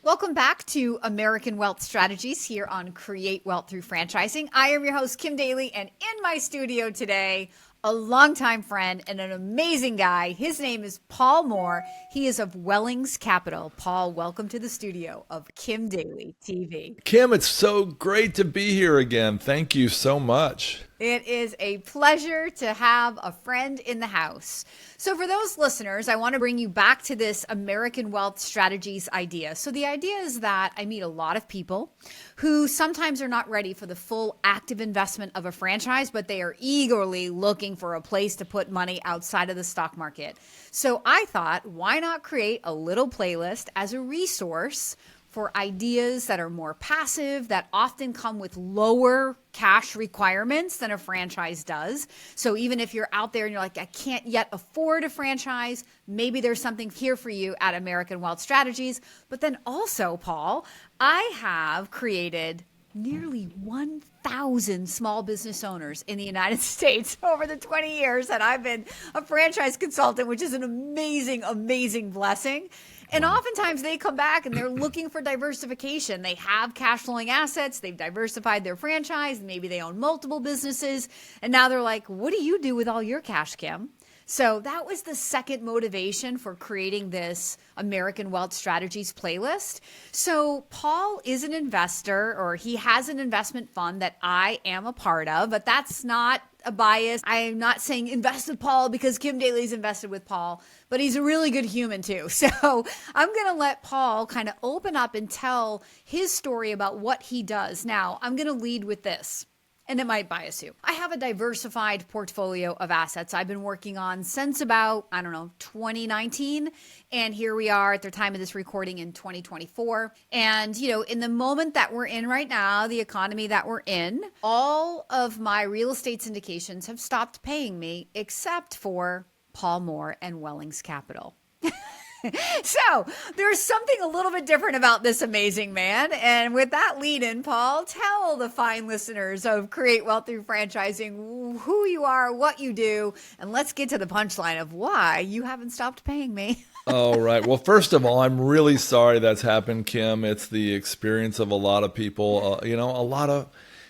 Welcome back to American Wealth Strategies here on Create Wealth Through Franchising. I am your host, Kim Daly, and in my studio today, a longtime friend and an amazing guy. His name is Paul Moore. He is of Wellings Capital. Paul, welcome to the studio of Kim Daly TV. Kim, it's so great to be here again. Thank you so much. It is a pleasure to have a friend in the house. So for those listeners, I want to bring you back to this American Wealth Strategies idea. So the idea is that I meet a lot of people who sometimes are not ready for the full active investment of a franchise, but they are eagerly looking for a place to put money outside of the stock market. So I thought, why not create a little playlist as a resource for ideas that are more passive, that often come with lower cash requirements than a franchise does. So even if you're out there and you're like, I can't yet afford a franchise, maybe there's something here for you at American Wealth Strategies. But then also, Paul, I have created nearly 1,000 small business owners in the United States over the 20 years that I've been a franchise consultant, which is an amazing, amazing blessing. And oftentimes they come back and they're looking for diversification. They have cash flowing assets. They've diversified their franchise. Maybe they own multiple businesses. And now they're like, what do you do with all your cash, Kim? So that was the second motivation for creating this American Wealth Strategies playlist. So Paul is an investor, or he has an investment fund that I am a part of, but that's not a bias. I am not saying invest with Paul because Kim Daly's invested with Paul, but he's a really good human too. So I'm going to let Paul kind of open up and tell his story about what he does. Now, I'm going to lead with this, and it might bias you. I have a diversified portfolio of assets I've been working on since about, 2019. And here we are at the time of this recording in 2024. And, in the moment that we're in right now, the economy that we're in, all of my real estate syndications have stopped paying me except for Paul Moore and Wellings Capital. So there's something a little bit different about this amazing man. And with that lead in, Paul, tell the fine listeners of Create Wealth Through Franchising who you are, what you do, and let's get to the punchline of why you haven't stopped paying me. All right. Well, first of all, I'm really sorry that's happened, Kim. It's the experience of a lot of people, a lot of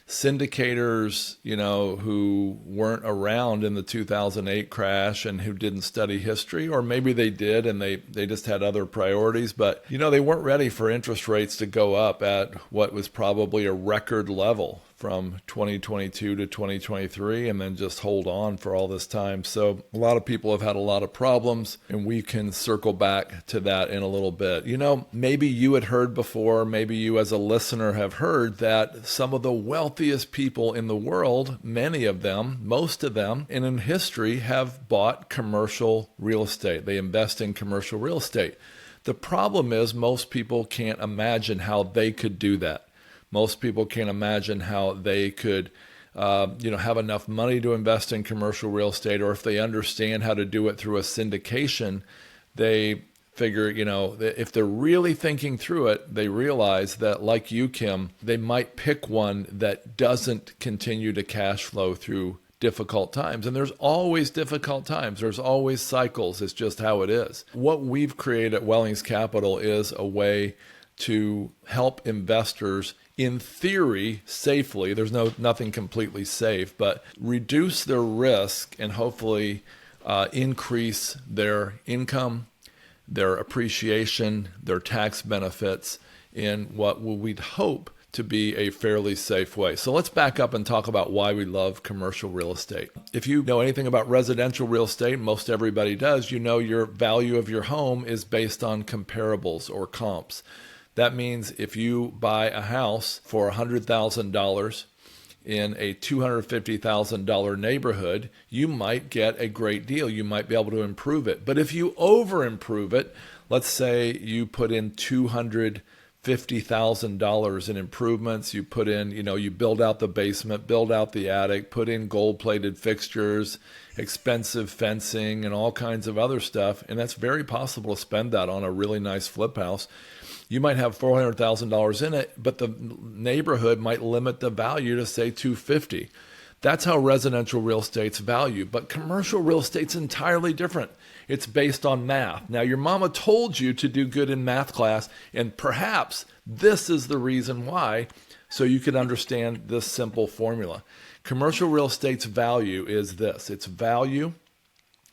syndicators, who weren't around in the 2008 crash and who didn't study history, or maybe they did and they just had other priorities, but, they weren't ready for interest rates to go up at what was probably a record level from 2022 to 2023 and then just hold on for all this time. So a lot of people have had a lot of problems, and we can circle back to that in a little bit. Maybe you had heard before, maybe you as a listener have heard that some of the wealthiest people in the world, many of them, most of them, and in history have bought commercial real estate. They invest in commercial real estate. The problem is most people can't imagine how they could do that. Most people can't imagine how they could, have enough money to invest in commercial real estate, or if they understand how to do it through a syndication, they figure, that if they're really thinking through it, they realize that, like you, Kim, they might pick one that doesn't continue to cash flow through difficult times. And there's always difficult times. There's always cycles. It's just how it is. What we've created at Wellings Capital is a way to help investors, in theory, safely, there's nothing completely safe, but reduce their risk and hopefully increase their income, their appreciation, their tax benefits in what we'd hope to be a fairly safe way. So let's back up and talk about why we love commercial real estate. If you know anything about residential real estate, most everybody does, your value of your home is based on comparables or comps. That means if you buy a house for $100,000 in a $250,000 neighborhood, you might get a great deal. You might be able to improve it. But if you over improve it, let's say you put in $250,000 in improvements, you put in, you build out the basement, build out the attic, put in gold-plated fixtures, expensive fencing, and all kinds of other stuff, and that's very possible to spend that on a really nice flip house. You might have $400,000 in it, but the neighborhood might limit the value to say $250,000. That's how residential real estate's valued. But commercial real estate's entirely different. It's based on math. Now, your mama told you to do good in math class, and perhaps this is the reason why, so you can understand this simple formula. Commercial real estate's value is this. Its value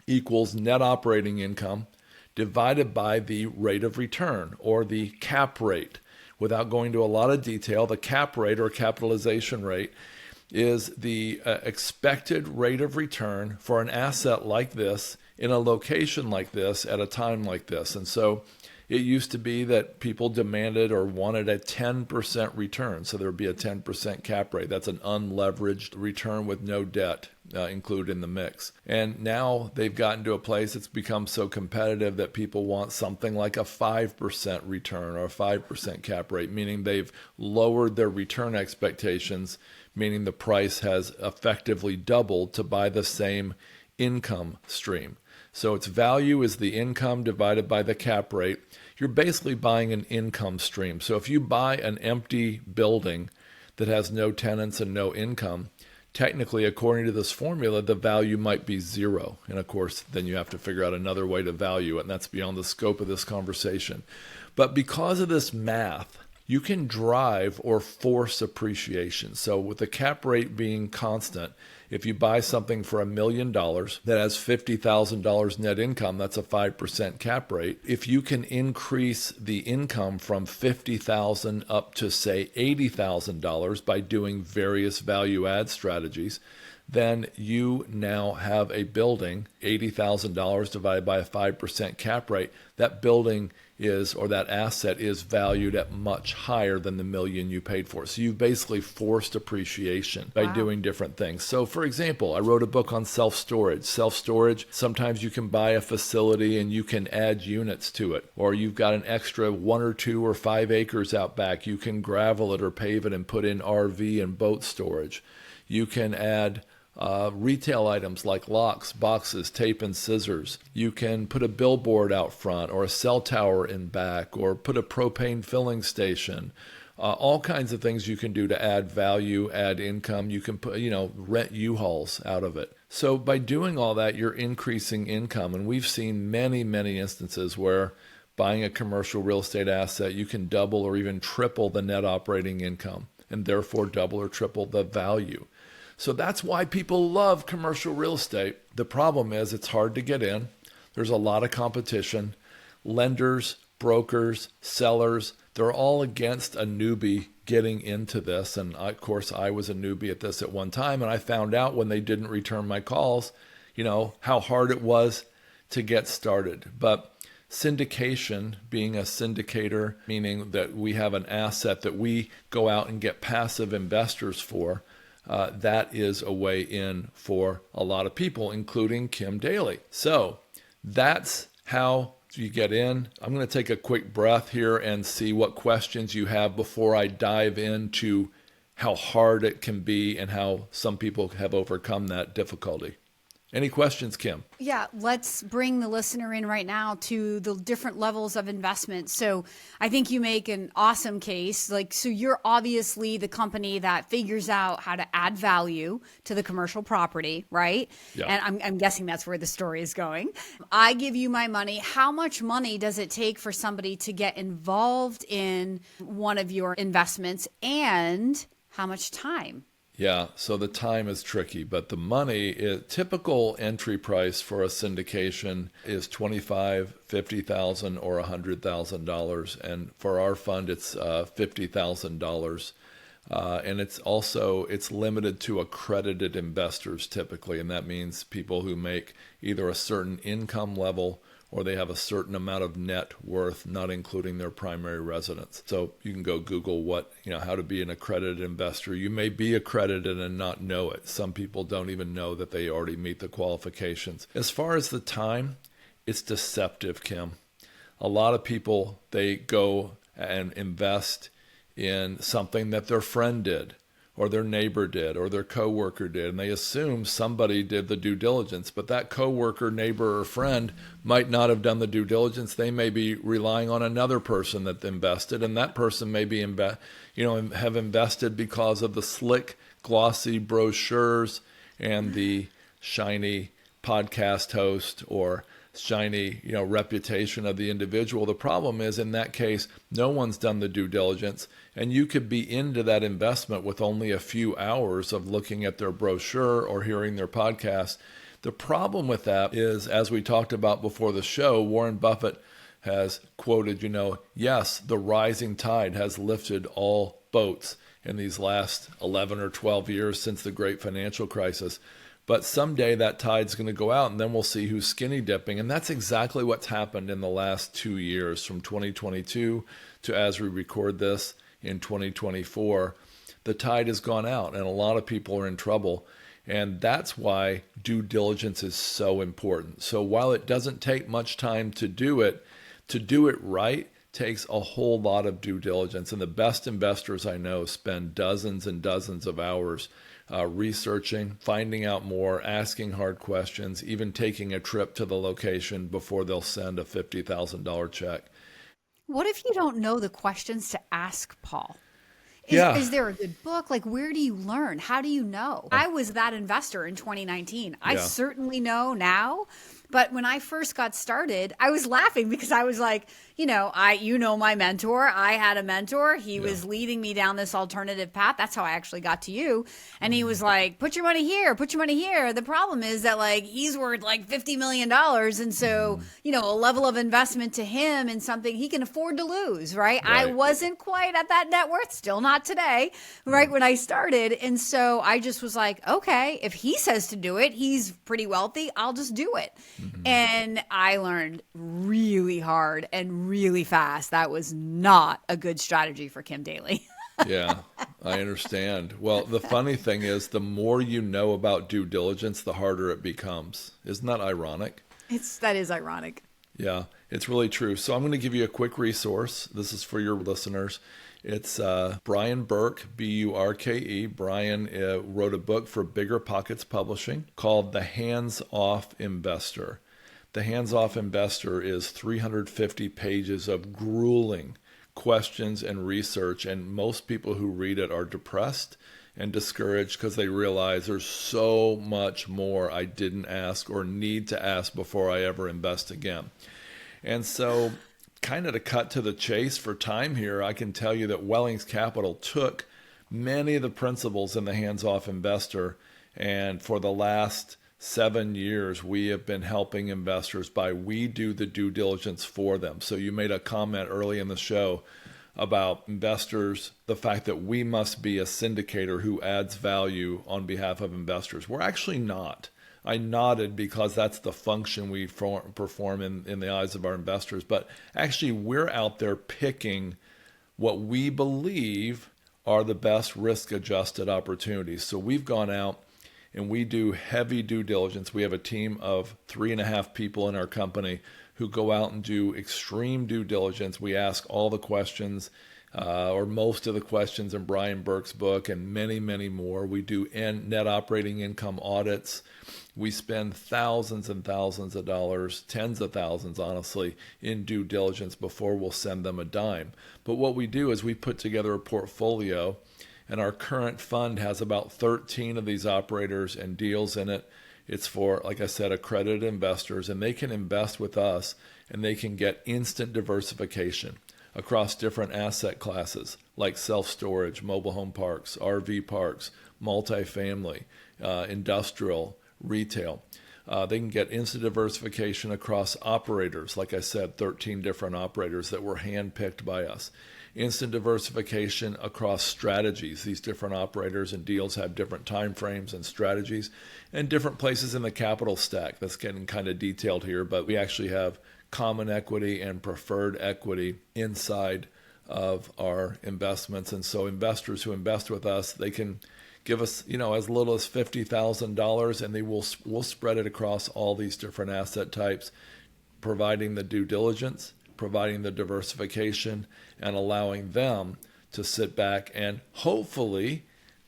equals net operating income divided by the rate of return, or the cap rate. Without going into a lot of detail, the cap rate or capitalization rate is the expected rate of return for an asset like this in a location like this at a time like this. And so it used to be that people demanded or wanted a 10% return. So there would be a 10% cap rate. That's an unleveraged return with no debt included in the mix. And now they've gotten to a place it's become so competitive that people want something like a 5% return or a 5% cap rate, meaning they've lowered their return expectations, meaning the price has effectively doubled to buy the same income stream. So its value is the income divided by the cap rate. You're basically buying an income stream. So if you buy an empty building that has no tenants and no income, technically, according to this formula, the value might be zero. And of course, then you have to figure out another way to value it, and that's beyond the scope of this conversation. But because of this math, you can drive or force appreciation. So with the cap rate being constant, if you buy something for $1 million that has $50,000 net income, that's a 5% cap rate. If you can increase the income from $50,000 up to, say, $80,000 by doing various value add strategies, then you now have a building, $80,000 divided by a 5% cap rate. That building is, or that asset is valued at much higher than the $1 million you paid for. So you've basically forced appreciation by doing different things. So for example, I wrote a book on self-storage. Self-storage, sometimes you can buy a facility and you can add units to it, or you've got an extra 1 or 2 or 5 acres out back. You can gravel it or pave it and put in RV and boat storage. You can add retail items like locks, boxes, tape, and scissors. You can put a billboard out front or a cell tower in back, or put a propane filling station. All kinds of things you can do to add value, add income. You can put, rent U-Hauls out of it. So by doing all that, you're increasing income. And we've seen many, many instances where buying a commercial real estate asset, you can double or even triple the net operating income, and therefore double or triple the value. So that's why people love commercial real estate. The problem is it's hard to get in. There's a lot of competition. Lenders, brokers, sellers, they're all against a newbie getting into this. And of course, I was a newbie at this at one time. And I found out when they didn't return my calls, how hard it was to get started. But syndication, being a syndicator, meaning that we have an asset that we go out and get passive investors for, that is a way in for a lot of people, including Kim Daly. So that's how you get in. I'm going to take a quick breath here and see what questions you have before I dive into how hard it can be and how some people have overcome that difficulty. Any questions, Kim? Yeah, let's bring the listener in right now to the different levels of investment. So I think you make an awesome case. So you're obviously the company that figures out how to add value to the commercial property, right? Yeah. And I'm guessing that's where the story is going. I give you my money. How much money does it take for somebody to get involved in one of your investments, and how much time? Yeah, so the time is tricky, but the money typical entry price for a syndication is $25,000, $50,000, or $100,000, and for our fund it's $50,000. And it's limited to accredited investors typically, and that means people who make either a certain income level or they have a certain amount of net worth, not including their primary residence. So you can go Google how to be an accredited investor. You may be accredited and not know it. Some people don't even know that they already meet the qualifications. As far as the time, it's deceptive, Kim. A lot of people, they go and invest in something that their friend did, or their neighbor did, or their coworker did, and they assume somebody did the due diligence. But that coworker, neighbor, or friend might not have done the due diligence. They may be relying on another person that invested, and that person may be have invested because of the slick, glossy brochures and the shiny podcast host or shiny, reputation of the individual. The problem is, in that case, no one's done the due diligence, and you could be into that investment with only a few hours of looking at their brochure or hearing their podcast. The problem with that is, as we talked about before the show, Warren Buffett has quoted, yes, the rising tide has lifted all boats in these last 11 or 12 years since the great financial crisis. But someday that tide's going to go out, and then we'll see who's skinny dipping. And that's exactly what's happened in the last 2 years, from 2022 to as we record this in 2024. The tide has gone out, and a lot of people are in trouble. And that's why due diligence is so important. So while it doesn't take much time to do it right takes a whole lot of due diligence. And the best investors I know spend dozens and dozens of hours researching, finding out more, asking hard questions, even taking a trip to the location before they'll send a $50,000 check. What if you don't know the questions to ask, Paul? Yeah. Is there a good book? Like, where do you learn? How do you know? I was that investor in 2019. I certainly know now. But when I first got started, I was laughing because I was like, my mentor. I had a mentor. He was leading me down this alternative path. That's how I actually got to you. And he was like, put your money here, put your money here. The problem is that he's worth $50 million. And so, a level of investment to him in something he can afford to lose, right? I wasn't quite at that net worth, still not today, right? When I started. And so I just was like, okay, if he says to do it, he's pretty wealthy, I'll just do it. And I learned really hard and really fast that was not a good strategy for Kim Daly. Yeah, I understand. Well, the funny thing is, the more you know about due diligence, the harder it becomes. Isn't that ironic? That is ironic. Yeah, it's really true. So I'm going to give you a quick resource. This is for your listeners. It's Brian Burke, B-U-R-K-E. Brian wrote a book for Bigger Pockets Publishing called The Hands-Off Investor. The Hands-Off Investor is 350 pages of grueling questions and research, and most people who read it are depressed and discouraged because they realize there's so much more I didn't ask or need to ask before I ever invest again. And so, kind of to cut to the chase for time here, I can tell you that Wellings Capital took many of the principles in the Hands-Off Investor, and for the last 7 years, we have been helping investors we do the due diligence for them. So you made a comment early in the show about investors, the fact that we must be a syndicator who adds value on behalf of investors. We're actually not. I nodded because that's the function we perform in the eyes of our investors. But actually, we're out there picking what we believe are the best risk-adjusted opportunities. So we've gone out and we do heavy due diligence. We have a team of 3.5 people in our company who go out and do extreme due diligence. We ask all the questions, or most of the questions in Brian Burke's book, and many, many more. We do net operating income audits. We spend thousands and thousands of dollars, tens of thousands, honestly, in due diligence before we'll send them a dime. But what we do is we put together a portfolio, and our current fund has about 13 of these operators and deals in it. It's for, like I said, accredited investors, and they can invest with us, and they can get instant diversification across different asset classes like self-storage, mobile home parks, RV parks, multifamily, industrial, retail. They can get instant diversification across operators, like I said, 13 different operators that were handpicked by us. Instant diversification across strategies. These different operators and deals have different time frames and strategies and different places in the capital stack. That's getting kind of detailed here, but we actually have common equity and preferred equity inside of our investments. And so investors who invest with us, they can give us, as little as $50,000, and we'll spread it across all these different asset types, providing the due diligence, providing the diversification, and allowing them to sit back and hopefully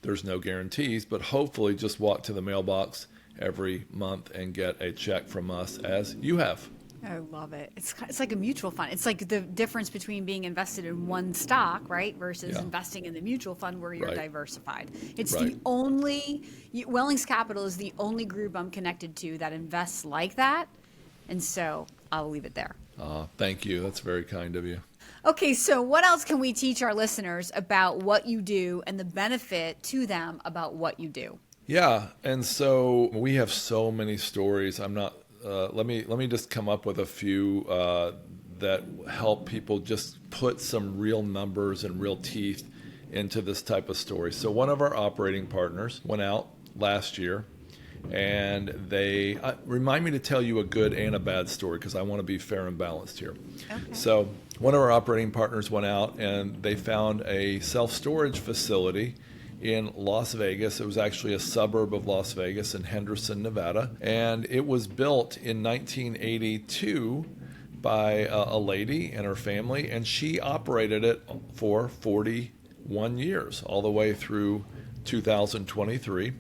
There's no guarantees, but hopefully just walk to the mailbox every month and get a check from us as you have. I love it. It's like a mutual fund. It's like the difference between being invested in one stock, right, versus investing in the mutual fund where you're diversified. It's the only, Wellings Capital is the only group I'm connected to that invests like that. And so I'll leave it there. Thank you. That's very kind of you. Okay, so what else can we teach our listeners about what you do and the benefit to them about what you do? Yeah, and so we have so many stories. I'm not. Let me just come up with a few that help people just put some real numbers and real teeth into this type of story. So one of our operating partners went out last year, and they remind me to tell you a good and a bad story because I want to be fair and balanced here. Okay. So one of our operating partners went out and they found a self-storage facility in Las Vegas. It was actually a suburb of Las Vegas in Henderson, Nevada. And it was built in 1982 by a lady and her family. And she operated it for 41 years, all the way through 2023.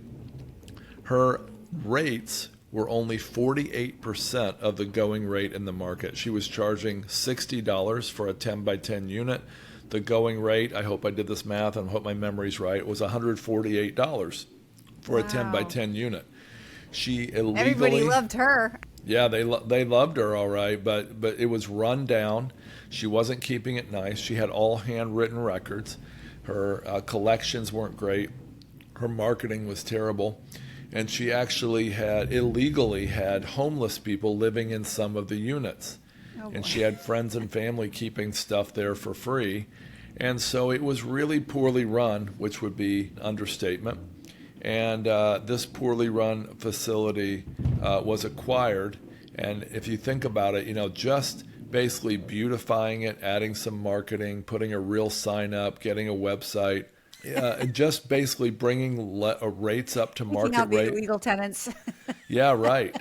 Her rates were only 48% of the going rate in the market. She was charging $60 for a 10 by 10 unit. The going rate, I hope I did this math and I hope my memory's right, was $148 for a 10 by 10 unit. She illegally... Everybody loved her. Yeah, they loved her, all right, but it was run down. She wasn't keeping it nice. She had all handwritten records. Her collections weren't great. Her marketing was terrible. And she actually illegally had homeless people living in some of the units. And she had friends and family keeping stuff there for free. And so it was really poorly run, which would be an understatement. And this poorly run facility was acquired. And if you think about it, just basically beautifying it, adding some marketing, putting a real sign up, getting a website, just basically bringing rates up to market rate. Illegal tenants. Yeah, right.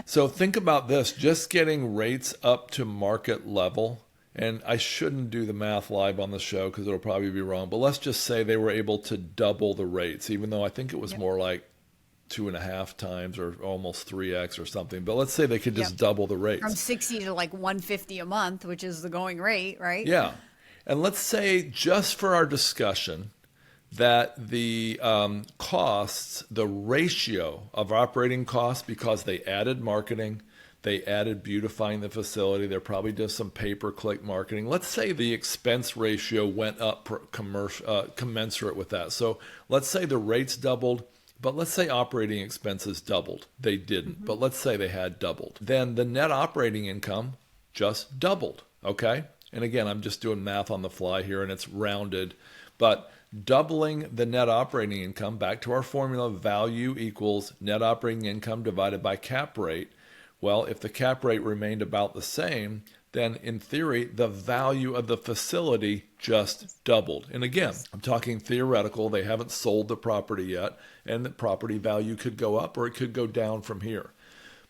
So think about this, just getting rates up to market level, and I shouldn't do the math live on the show because it'll probably be wrong, but let's just say they were able to double the rates, even though I think it was more like 2.5 times or almost 3x or something. But let's say they could just double the rates. From 60 to like 150 a month, which is the going rate, right? Yeah. And let's say, just for our discussion, that the costs, the ratio of operating costs, because they added marketing, they added beautifying the facility, there probably did some pay-per-click marketing. Let's say the expense ratio went up commensurate with that. So let's say the rates doubled, but let's say operating expenses doubled. They didn't, but let's say they had doubled. Then the net operating income just doubled, okay? And again, I'm just doing math on the fly here, and it's rounded, but doubling the net operating income, back to our formula, value equals net operating income divided by cap rate. Well, if the cap rate remained about the same, then in theory, the value of the facility just doubled. And again, I'm talking theoretical. They haven't sold the property yet, and the property value could go up or it could go down from here.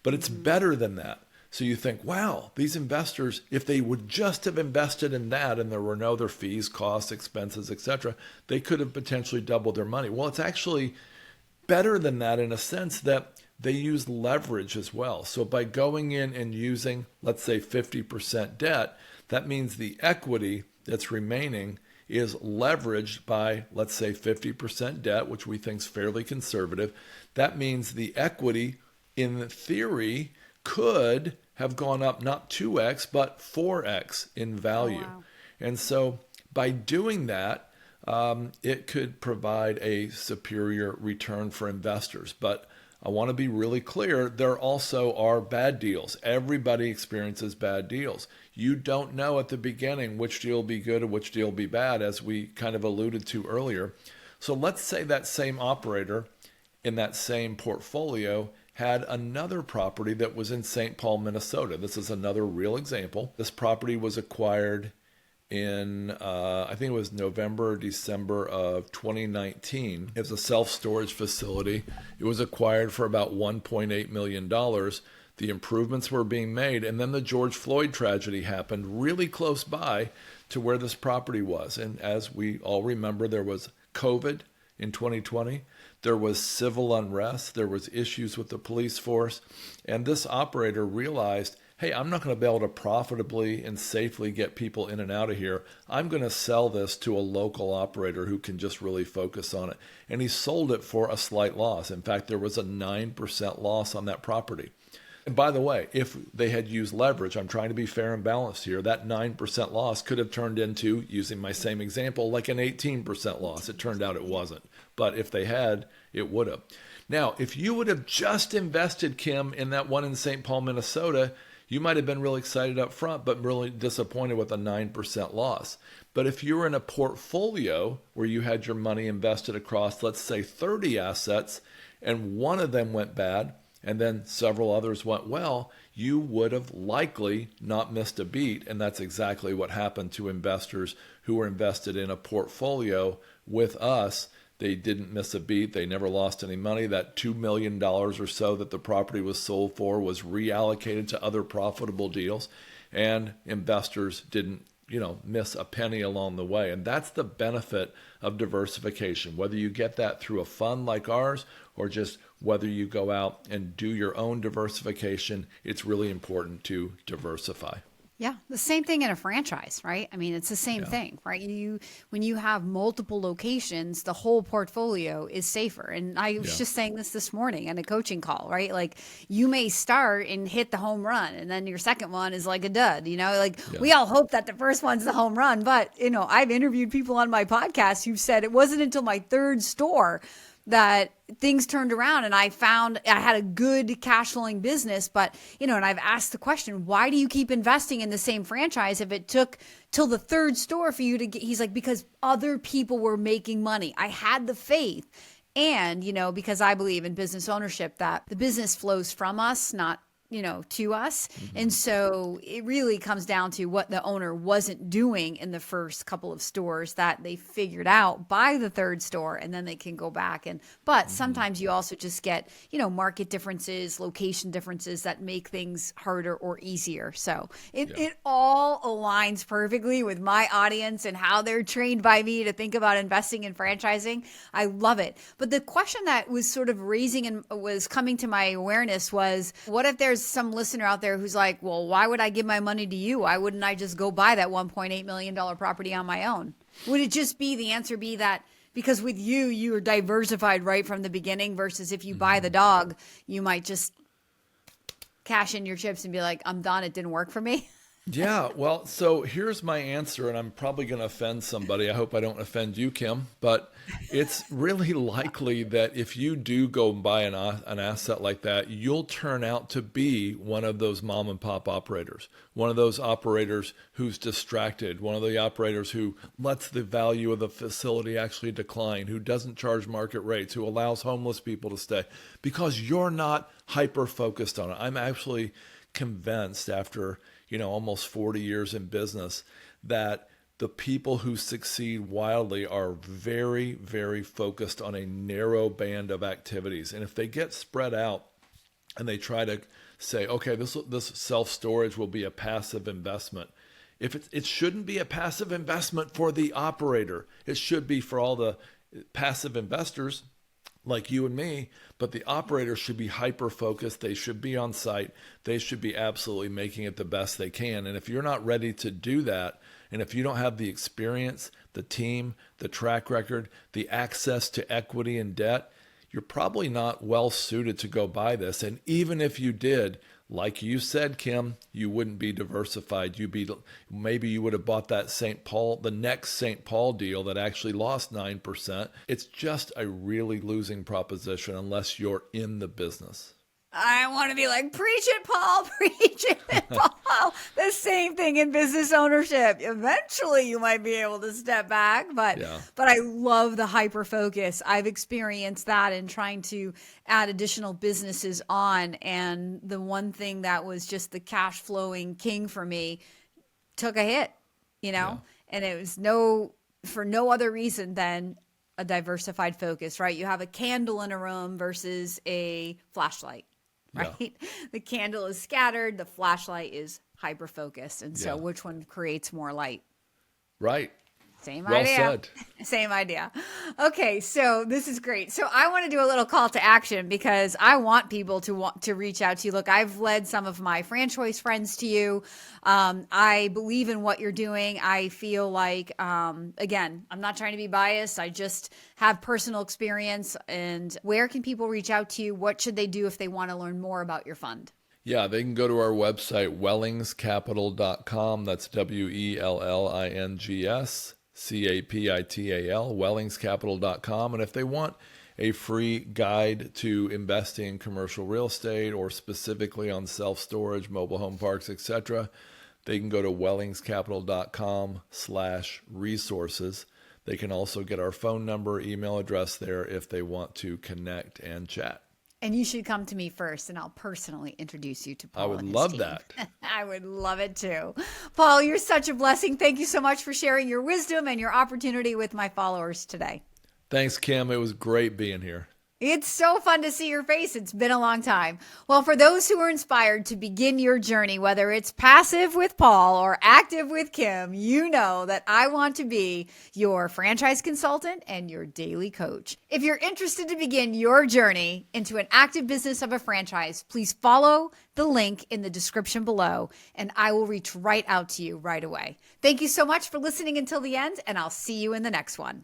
But it's better than that. So you think, wow, these investors, if they would just have invested in that and there were no other fees, costs, expenses, etc., they could have potentially doubled their money. Well, it's actually better than that in a sense that they use leverage as well. So by going in and using, let's say, 50% debt, that means the equity that's remaining is leveraged by, let's say, 50% debt, which we think is fairly conservative. That means the equity, in theory, could have gone up not 2x, but 4x in value. Oh, wow. And so by doing that, it could provide a superior return for investors. But I want to be really clear, there also are bad deals. Everybody experiences bad deals. You don't know at the beginning which deal will be good and which deal will be bad, as we kind of alluded to earlier. So let's say that same operator in that same portfolio had another property that was in St. Paul, Minnesota. This is another real example. This property was acquired in, I think it was November or December of 2019. It was a self-storage facility. It was acquired for about $1.8 million. The improvements were being made, and then the George Floyd tragedy happened really close by to where this property was. And as we all remember, there was COVID in 2020. There was civil unrest. There was issues with the police force. And this operator realized, hey, I'm not going to be able to profitably and safely get people in and out of here. I'm going to sell this to a local operator who can just really focus on it. And he sold it for a slight loss. In fact, there was a 9% loss on that property. And by the way, if they had used leverage, I'm trying to be fair and balanced here, that 9% loss could have turned into, using my same example, like an 18% loss. It turned out it wasn't. But if they had, it would have. Now, if you would have just invested, Kim, in that one in St. Paul, Minnesota, you might have been really excited up front, but really disappointed with a 9% loss. But if you were in a portfolio where you had your money invested across, let's say 30 assets, and one of them went bad, and then several others went well, you would have likely not missed a beat. And that's exactly what happened to investors who were invested in a portfolio with us. They didn't miss a beat. They never lost any money. That $2 million or so that the property was sold for was reallocated to other profitable deals. And investors didn't, miss a penny along the way. And that's the benefit of diversification. Whether you get that through a fund like ours or just whether you go out and do your own diversification, it's really important to diversify. Yeah, the same thing in a franchise, right? I mean, it's the same thing, right? When you have multiple locations, the whole portfolio is safer. And I was just saying this morning in a coaching call, right? Like you may start and hit the home run, and then your second one is like a dud. We all hope that the first one's the home run, but I've interviewed people on my podcast who've said it wasn't until my third store that things turned around and I found I had a good cash flowing business. But, and I've asked the question, why do you keep investing in the same franchise if it took till the third store for you to get, he's like, because other people were making money. I had the faith. And, because I believe in business ownership, that the business flows from us, not to us. Mm-hmm. And so it really comes down to what the owner wasn't doing in the first couple of stores that they figured out by the third store, and then they can go back. But sometimes you also just get, market differences, location differences that make things harder or easier. So it all aligns perfectly with my audience and how they're trained by me to think about investing in franchising. I love it. But the question that was sort of raising and was coming to my awareness was, what if there's some listener out there who's like, well, why would I give my money to you? Why wouldn't I just go buy that $1.8 million property on my own? Would it just be the answer be that because with you are diversified right from the beginning versus if you buy the dog, you might just cash in your chips and be like, I'm done. It didn't work for me. Yeah, well, so here's my answer, and I'm probably going to offend somebody. I hope I don't offend you, Kim, but it's really likely that if you do go buy an asset like that, you'll turn out to be one of those mom and pop operators, one of those operators who's distracted, one of the operators who lets the value of the facility actually decline, who doesn't charge market rates, who allows homeless people to stay, because you're not hyper-focused on it. I'm actually convinced after almost 40 years in business, that the people who succeed wildly are very, very focused on a narrow band of activities. And if they get spread out and they try to say, okay, this self-storage will be a passive investment. It shouldn't be a passive investment for the operator. It should be for all the passive investors like you and me, but the operators should be hyper-focused. They should be on site. They should be absolutely making it the best they can. And if you're not ready to do that, and if you don't have the experience, the team, the track record, the access to equity and debt, you're probably not well suited to go buy this. And even if you did, like you said, Kim, you wouldn't be diversified. Maybe you would have bought that the next St. Paul deal that actually lost 9%. It's just a really losing proposition unless you're in the business. I want to be like, preach it, Paul, preach it, Paul. The same thing in business ownership. Eventually you might be able to step back, but I love the hyper focus. I've experienced that in trying to add additional businesses on. And the one thing that was just the cash flowing king for me took a hit, and it was for no other reason than a diversified focus, right? You have a candle in a room versus a flashlight. Right? Yeah. The candle is scattered. The flashlight is hyper-focused. And so which one creates more light? Right. Same Well idea. said. Same idea. Okay, so this is great. So I want to do a little call to action because I want people to want to reach out to you. Look, I've led some of my franchise friends to you. I believe in what you're doing. I feel like, again, I'm not trying to be biased. I just have personal experience. And where can people reach out to you? What should they do if they want to learn more about your fund? Yeah, they can go to our website, wellingscapital.com. That's WELLINGSCAPITAL, wellingscapital.com. And if they want a free guide to investing in commercial real estate or specifically on self-storage, mobile home parks, etc., they can go to wellingscapital.com/resources. They can also get our phone number, email address there if they want to connect and chat. And you should come to me first, and I'll personally introduce you to Paul. I would and his love team. that. I would love it too. Paul, you're such a blessing. Thank you so much for sharing your wisdom and your opportunity with my followers today. Thanks, Kim. It was great being here. It's so fun to see your face. It's been a long time. Well, for those who are inspired to begin your journey, whether it's passive with Paul or active with Kim, you know that I want to be your franchise consultant and your daily coach. If you're interested to begin your journey into an active business of a franchise, please follow the link in the description below, and I will reach right out to you right away. Thank you so much for listening until the end, and I'll see you in the next one.